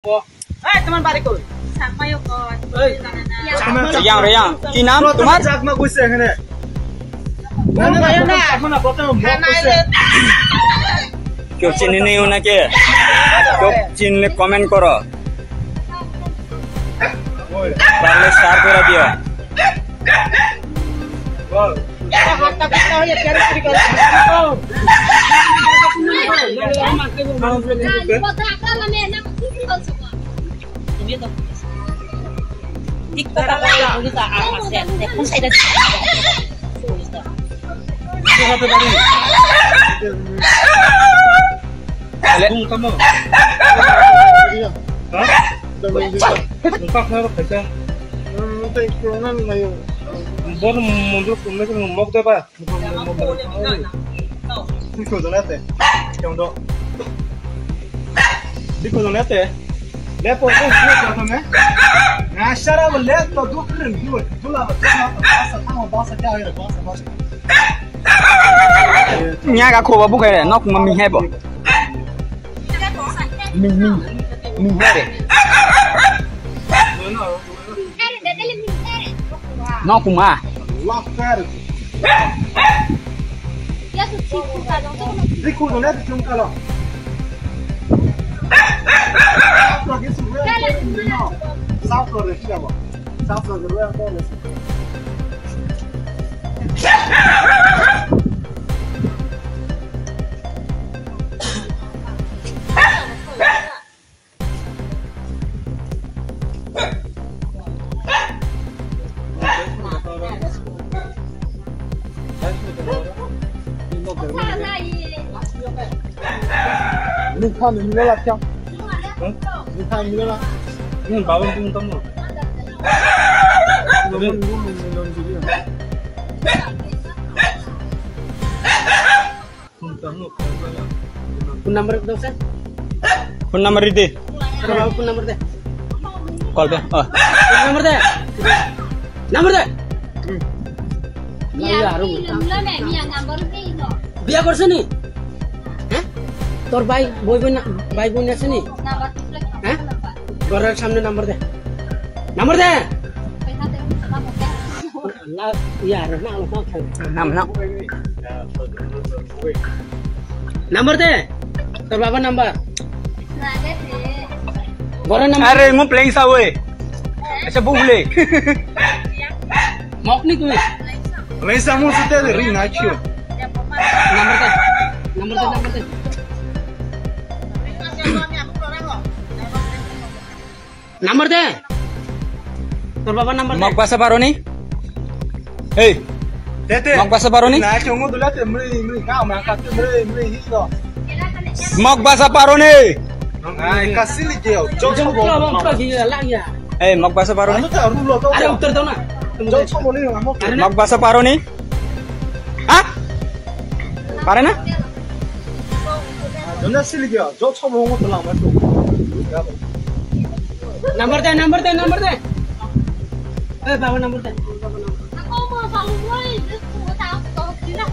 teman bariku. Sama yuk kon. Riang, কি নাম তোমার? চাকমা কইছে এখানে। কেউ চিনি নেই ওনাকে? কেউ চিনলে কমেন্ট করো, পারলে শেয়ার করে দিও। Baru mundur mereka ngomong tuh apa? Di kodonete, yang do. Di kodonete, lepo tuh siapa tuh nih? Ngasara boleh tuh dua keren dua, dua bahasa tahu bahasa kaya ya bahasa. Nhà cả khổ bố cái này nó cũng mà mình hay bỏ mình hay đấy nó cũng à di kodonete chung kalau. Sao rồi chứ đâu? Sao rồi rồi em tôi mình看你们那枪，你看你们那，把我们灯了，我们Phone number berapa sih? phone number itu Berapa phone number deh? call deh Phone number deh. Number deh. বিয়া করছ নি? হ্যাঁ তোর ভাই বোন আছে নি? হ্যাঁ ঘরের সামনে নাম্বার দে, নাম্বার দে। নাম্বার দে তোর বাবার নাম্বার, ঘরের নাম্বার। अरे मैं प्लेइंग सा हुए ऐसे बोले মকনি তুই Lain sama sudah ada ring aja. Number দে, নাম্বার দে, নাম্বার দে। নাম্বার দে তোর বাবার নাম্বার দে। मग bahasa baru nih hey Tete. mag bahasa baru nih Nah, cuma dulu tuh meri kau mangkat tuh meri hito. mag bahasa baru nih Nah, kasih lihat. Jauh Jom coba. kau mau pergi lagi ya. hey mag bahasa baru Anu nih tuh dulu tuh. Ada utar tau na? Jauh coba nih ngamuk. mag bahasa baru nih ah pare na Jangan sih lihat. Jauh coba ngomong tuh lama tuh. Nomor deh, nomor deh, nomor deh. Bawa nomor deh. Aku mau tahu, woi, itu tahu, tahu tidak